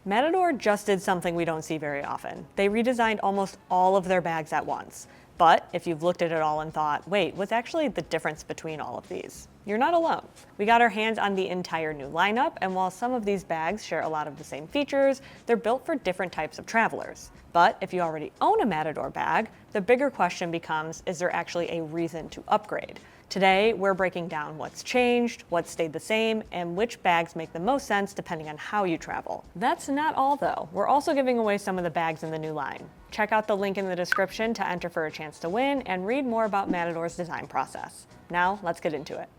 Matador just did something we don't see very often. They redesigned almost all of their bags at once. But if you've looked at it all and thought, wait, what's actually the difference between all of these? You're not alone. We got our hands on the entire new lineup, and while some of these bags share a lot of the same features, they're built for different types of travelers. But if you already own a Matador bag, the bigger question becomes, is there actually a reason to upgrade? Today, we're breaking down what's changed, what stayed the same, and which bags make the most sense depending on how you travel. That's not all though. We're also giving away some of the bags in the new line. Check out the link in the description to enter for a chance to win and read more about Matador's design process. Now, let's get into it.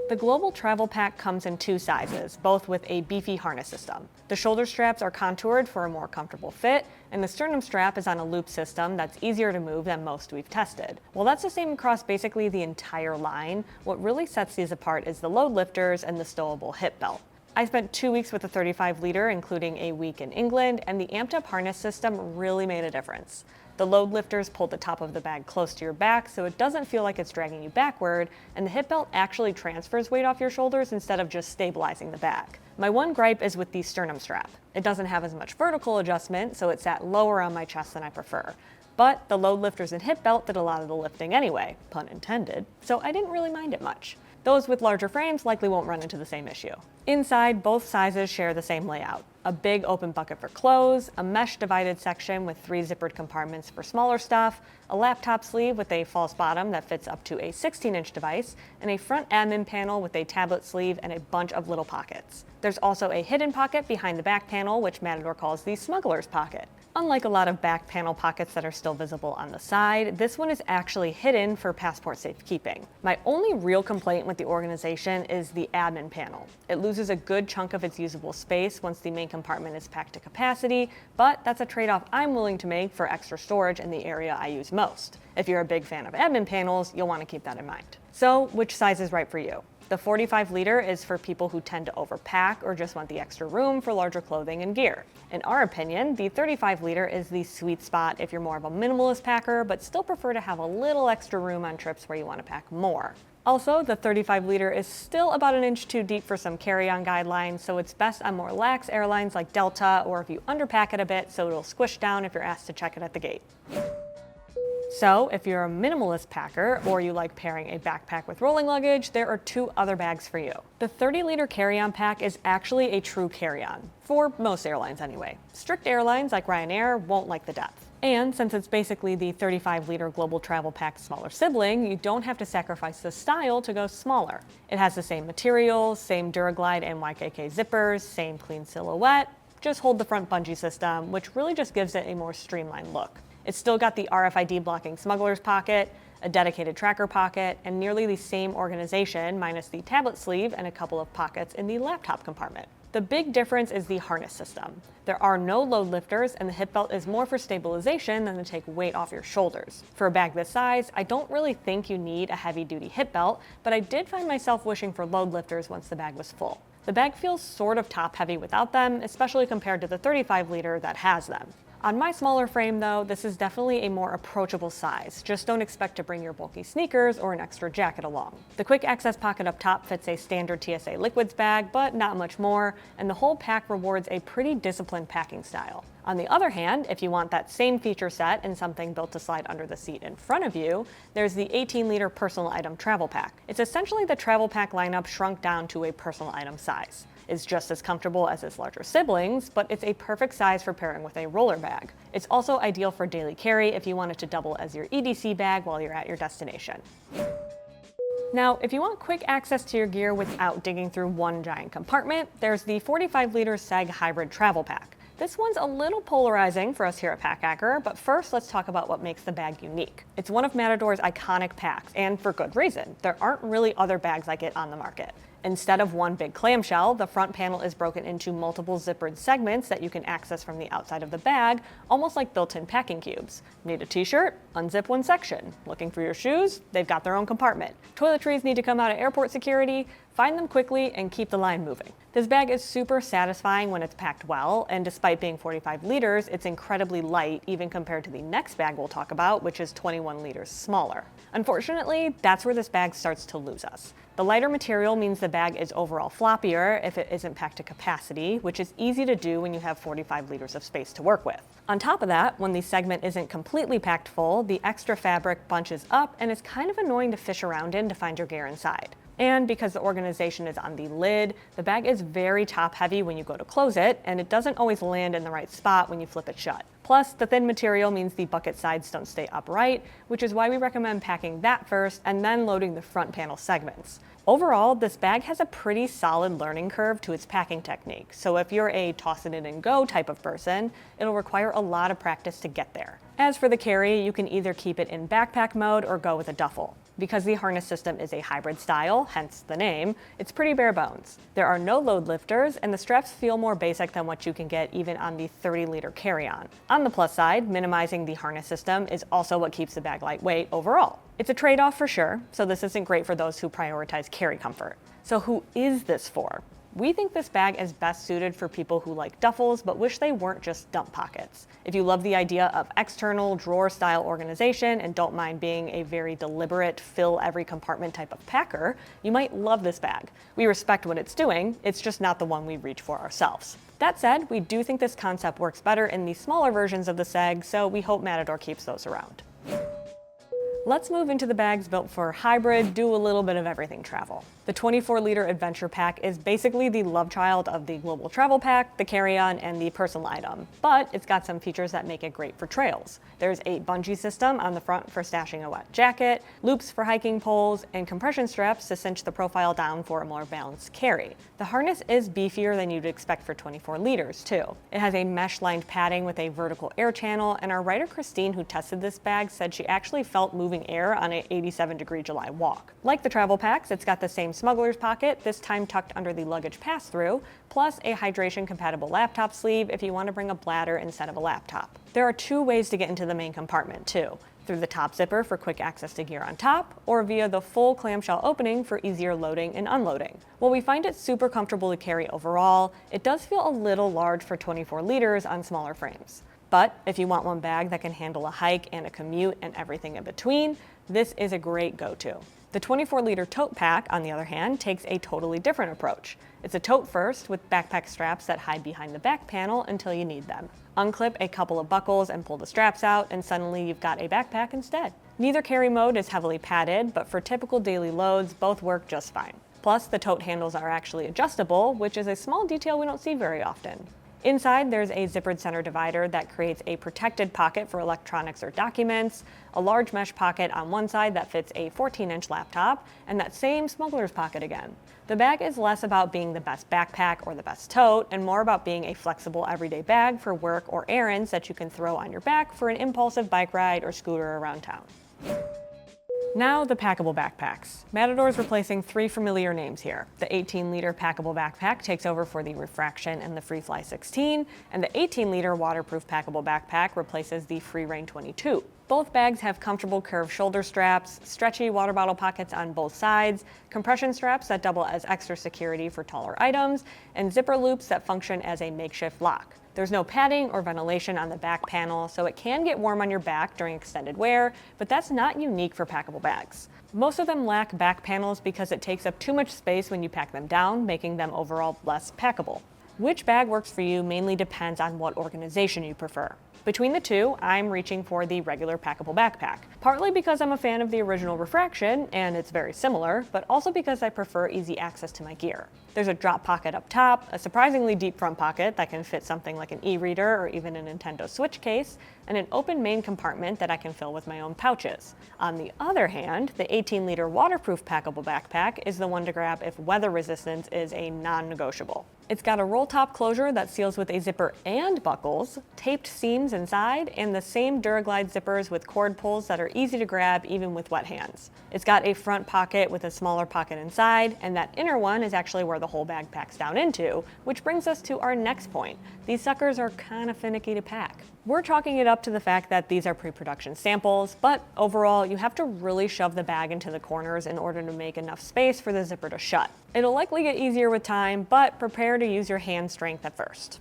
The Global Travel Pack comes in two sizes, both with a beefy harness system. The shoulder straps are contoured for a more comfortable fit, and the sternum strap is on a loop system that's easier to move than most we've tested. While that's the same across basically the entire line, what really sets these apart is the load lifters and the stowable hip belt. I spent 2 weeks with a 35-liter, including a week in England, and the amped-up harness system really made a difference. The load lifters pull the top of the bag close to your back so it doesn't feel like it's dragging you backward, and the hip belt actually transfers weight off your shoulders instead of just stabilizing the bag. My one gripe is with the sternum strap. It doesn't have as much vertical adjustment, so it sat lower on my chest than I prefer. But the load lifters and hip belt did a lot of the lifting anyway, pun intended, so I didn't really mind it much. Those with larger frames likely won't run into the same issue. Inside, both sizes share the same layout. A big open bucket for clothes, a mesh divided section with 3 zippered compartments for smaller stuff, a laptop sleeve with a false bottom that fits up to a 16-inch device, and a front admin panel with a tablet sleeve and a bunch of little pockets. There's also a hidden pocket behind the back panel, which Matador calls the smuggler's pocket. Unlike a lot of back panel pockets that are still visible on the side, this one is actually hidden for passport safekeeping. My only real complaint with the organization is the admin panel. It loses a good chunk of its usable space once the main compartment is packed to capacity, but that's a trade-off I'm willing to make for extra storage in the area I use most. If you're a big fan of admin panels, you'll want to keep that in mind. So, which size is right for you? The 45-liter is for people who tend to overpack or just want the extra room for larger clothing and gear. In our opinion, the 35-liter is the sweet spot if you're more of a minimalist packer but still prefer to have a little extra room on trips where you want to pack more. Also, the 35-liter is still about an inch too deep for some carry-on guidelines, so it's best on more lax airlines like Delta, or if you underpack it a bit so it'll squish down if you're asked to check it at the gate. So, if you're a minimalist packer or you like pairing a backpack with rolling luggage, there are 2 other bags for you. The 30-liter carry-on pack is actually a true carry-on, for most airlines anyway. Strict airlines like Ryanair won't like the depth. And since it's basically the 35-liter Global Travel Pack's smaller sibling, you don't have to sacrifice the style to go smaller. It has the same material, same Duraglide and YKK zippers, same clean silhouette, just hold the front bungee system, which really just gives it a more streamlined look. It's still got the RFID blocking smuggler's pocket, a dedicated tracker pocket, and nearly the same organization minus the tablet sleeve and a couple of pockets in the laptop compartment. The big difference is the harness system. There are no load lifters, and the hip belt is more for stabilization than to take weight off your shoulders. For a bag this size, I don't really think you need a heavy-duty hip belt, but I did find myself wishing for load lifters once the bag was full. The bag feels sort of top-heavy without them, especially compared to the 35-liter that has them. On my smaller frame though, this is definitely a more approachable size. Just don't expect to bring your bulky sneakers or an extra jacket along. The quick access pocket up top fits a standard TSA liquids bag, but not much more, and the whole pack rewards a pretty disciplined packing style. On the other hand, if you want that same feature set and something built to slide under the seat in front of you, there's the 18-liter personal item travel pack. It's essentially the travel pack lineup shrunk down to a personal item size. It's just as comfortable as its larger siblings, but it's a perfect size for pairing with a roller bag. It's also ideal for daily carry if you want it to double as your EDC bag while you're at your destination. Now, if you want quick access to your gear without digging through one giant compartment, there's the 45-liter SEG Hybrid Travel Pack. This one's a little polarizing for us here at Pack Hacker, but first let's talk about what makes the bag unique. It's one of Matador's iconic packs, and for good reason. There aren't really other bags like it on the market. Instead of one big clamshell, the front panel is broken into multiple zippered segments that you can access from the outside of the bag, almost like built-in packing cubes. Need a t-shirt? Unzip one section. Looking for your shoes? They've got their own compartment. Toiletries need to come out of airport security? Find them quickly and keep the line moving. This bag is super satisfying when it's packed well, and despite being 45 liters, it's incredibly light even compared to the next bag we'll talk about, which is 21 liters smaller. Unfortunately, that's where this bag starts to lose us. The lighter material means the bag is overall floppier if it isn't packed to capacity, which is easy to do when you have 45 liters of space to work with. On top of that, when the segment isn't completely packed full, the extra fabric bunches up and it's kind of annoying to fish around in to find your gear inside. And because the organization is on the lid, the bag is very top heavy when you go to close it, and it doesn't always land in the right spot when you flip it shut. Plus, the thin material means the bucket sides don't stay upright, which is why we recommend packing that first and then loading the front panel segments. Overall, this bag has a pretty solid learning curve to its packing technique, so if you're a toss it in and go type of person, it'll require a lot of practice to get there. As for the carry, you can either keep it in backpack mode or go with a duffel. Because the harness system is a hybrid style, hence the name, it's pretty bare bones. There are no load lifters, and the straps feel more basic than what you can get even on the 30-liter carry-on. On the plus side, minimizing the harness system is also what keeps the bag lightweight overall. It's a trade-off for sure, so this isn't great for those who prioritize carry comfort. So who is this for? We think this bag is best suited for people who like duffels but wish they weren't just dump pockets. If you love the idea of external drawer-style organization and don't mind being a very deliberate, fill every compartment type of packer, you might love this bag. We respect what it's doing, it's just not the one we reach for ourselves. That said, we do think this concept works better in the smaller versions of the seg, so we hope Matador keeps those around. Let's move into the bags built for hybrid, do a little bit of everything travel. The 24-liter Adventure Pack is basically the love child of the Global Travel Pack, the carry-on, and the personal item, but it's got some features that make it great for trails. There's a bungee system on the front for stashing a wet jacket, loops for hiking poles, and compression straps to cinch the profile down for a more balanced carry. The harness is beefier than you'd expect for 24 liters, too. It has a mesh-lined padding with a vertical air channel, and our writer Christine, who tested this bag, said she actually felt moving air on an 87-degree July walk. Like the travel packs, it's got the same smuggler's pocket, this time tucked under the luggage pass-through, plus a hydration-compatible laptop sleeve if you want to bring a bladder instead of a laptop. There are two ways to get into the main compartment, too. Through the top zipper for quick access to gear on top, or via the full clamshell opening for easier loading and unloading. While we find it super comfortable to carry overall, it does feel a little large for 24 liters on smaller frames. But if you want one bag that can handle a hike and a commute and everything in between, this is a great go-to. The 24-liter tote pack, on the other hand, takes a totally different approach. It's a tote first with backpack straps that hide behind the back panel until you need them. Unclip a couple of buckles and pull the straps out, and suddenly you've got a backpack instead. Neither carry mode is heavily padded, but for typical daily loads, both work just fine. Plus, the tote handles are actually adjustable, which is a small detail we don't see very often. Inside, there's a zippered center divider that creates a protected pocket for electronics or documents, a large mesh pocket on one side that fits a 14-inch laptop, and that same smuggler's pocket again. The bag is less about being the best backpack or the best tote, and more about being a flexible everyday bag for work or errands that you can throw on your back for an impulsive bike ride or scooter around town. Now the packable backpacks. Matador is replacing three familiar names here. The 18-liter packable backpack takes over for the Refraction and the Freefly 16, and the 18-liter waterproof packable backpack replaces the Freerain 22. Both bags have comfortable curved shoulder straps, stretchy water bottle pockets on both sides, compression straps that double as extra security for taller items, and zipper loops that function as a makeshift lock. There's no padding or ventilation on the back panel, so it can get warm on your back during extended wear, but that's not unique for packable bags. Most of them lack back panels because it takes up too much space when you pack them down, making them overall less packable. Which bag works for you mainly depends on what organization you prefer. Between the two, I'm reaching for the regular packable backpack, partly because I'm a fan of the original Refraction, and it's very similar, but also because I prefer easy access to my gear. There's a drop pocket up top, a surprisingly deep front pocket that can fit something like an e-reader or even a Nintendo Switch case, and an open main compartment that I can fill with my own pouches. On the other hand, the 18-liter waterproof packable backpack is the one to grab if weather resistance is a non-negotiable. It's got a roll top closure that seals with a zipper and buckles, taped seams inside, and the same Duraglide zippers with cord pulls that are easy to grab even with wet hands. It's got a front pocket with a smaller pocket inside, and that inner one is actually where the whole bag packs down into, which brings us to our next point. These suckers are kind of finicky to pack. We're chalking it up to the fact that these are pre-production samples, but overall, you have to really shove the bag into the corners in order to make enough space for the zipper to shut. It'll likely get easier with time, but prepare to use your hand strength at first.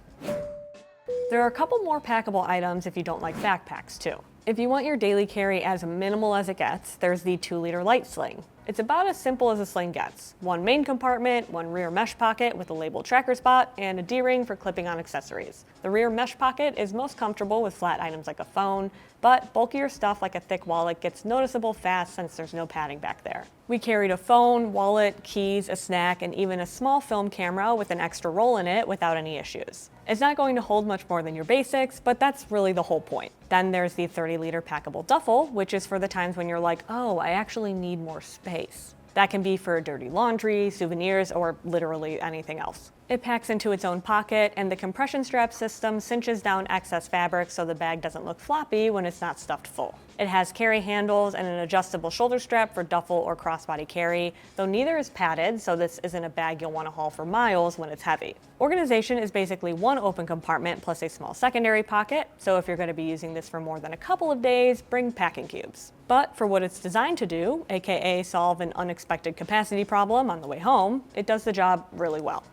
There are a couple more packable items if you don't like backpacks too. If you want your daily carry as minimal as it gets, there's the 2-liter light sling. It's about as simple as a sling gets. One main compartment, one rear mesh pocket with a labeled tracker spot, and a D-ring for clipping on accessories. The rear mesh pocket is most comfortable with flat items like a phone, but bulkier stuff like a thick wallet gets noticeable fast since there's no padding back there. We carried a phone, wallet, keys, a snack, and even a small film camera with an extra roll in it without any issues. It's not going to hold much more than your basics, but that's really the whole point. Then there's the 30-liter packable duffel, which is for the times when you're like, oh, I actually need more space. That can be for dirty laundry, souvenirs, or literally anything else. It packs into its own pocket, and the compression strap system cinches down excess fabric so the bag doesn't look floppy when it's not stuffed full. It has carry handles and an adjustable shoulder strap for duffel or crossbody carry, though neither is padded, so this isn't a bag you'll want to haul for miles when it's heavy. Organization is basically one open compartment plus a small secondary pocket, so if you're going to be using this for more than a couple of days, bring packing cubes. But for what it's designed to do, aka solve an unexpected capacity problem on the way home, it does the job really well.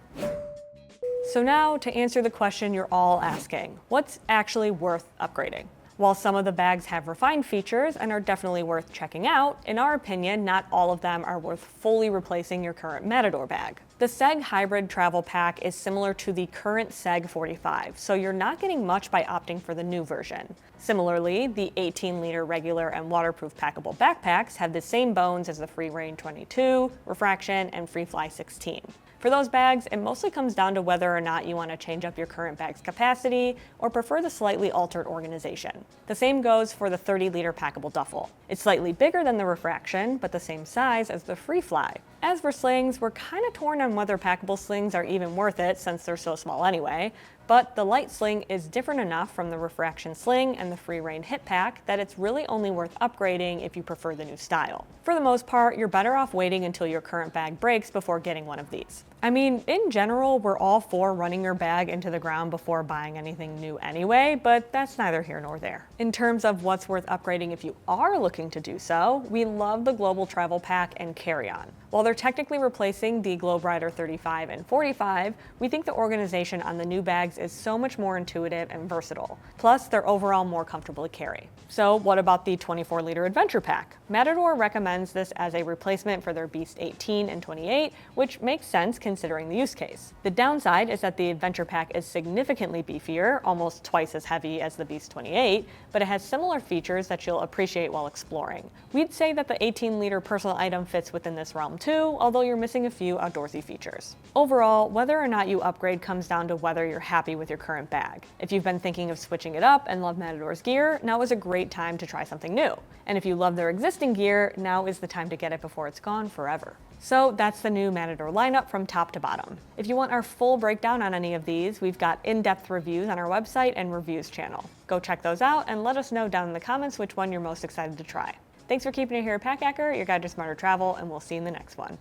So now to answer the question you're all asking, what's actually worth upgrading? While some of the bags have refined features and are definitely worth checking out, in our opinion, not all of them are worth fully replacing your current Matador bag. The Seg Hybrid Travel Pack is similar to the current Seg 45, so you're not getting much by opting for the new version. Similarly, the 18-liter regular and waterproof packable backpacks have the same bones as the Free Range 22, Refraction, and Free Fly 16. For those bags, it mostly comes down to whether or not you want to change up your current bag's capacity or prefer the slightly altered organization. The same goes for the 30-liter packable duffel. It's slightly bigger than the Refraction, but the same size as the Free Fly. As for slings, we're kind of torn on whether packable slings are even worth it since they're so small anyway, but the light sling is different enough from the Refraction sling and the Free Range hip pack that it's really only worth upgrading if you prefer the new style. For the most part, you're better off waiting until your current bag breaks before getting one of these. I mean, in general, we're all for running your bag into the ground before buying anything new anyway, but that's neither here nor there. In terms of what's worth upgrading if you are looking to do so, we love the Global Travel Pack and Carry-On. While they're technically replacing the Globe Rider 35 and 45, we think the organization on the new bags is so much more intuitive and versatile. Plus, they're overall more comfortable to carry. So what about the 24-liter Adventure Pack? Matador recommends this as a replacement for their Beast 18 and 28, which makes sense considering the use case. The downside is that the Adventure Pack is significantly beefier, almost twice as heavy as the Beast 28, but it has similar features that you'll appreciate while exploring. We'd say that the 18-liter personal item fits within this realm too, although you're missing a few outdoorsy features. Overall, whether or not you upgrade comes down to whether you're happy with your current bag. If you've been thinking of switching it up and love Matador's gear, now is a great time to try something new. And if you love their existing gear, now is the time to get it before it's gone forever. So that's the new Matador lineup from top to bottom. If you want our full breakdown on any of these, we've got in-depth reviews on our website and reviews channel. Go check those out and let us know down in the comments which one you're most excited to try. Thanks for keeping it here at Pack Hacker, your guide to smarter travel, and we'll see you in the next one.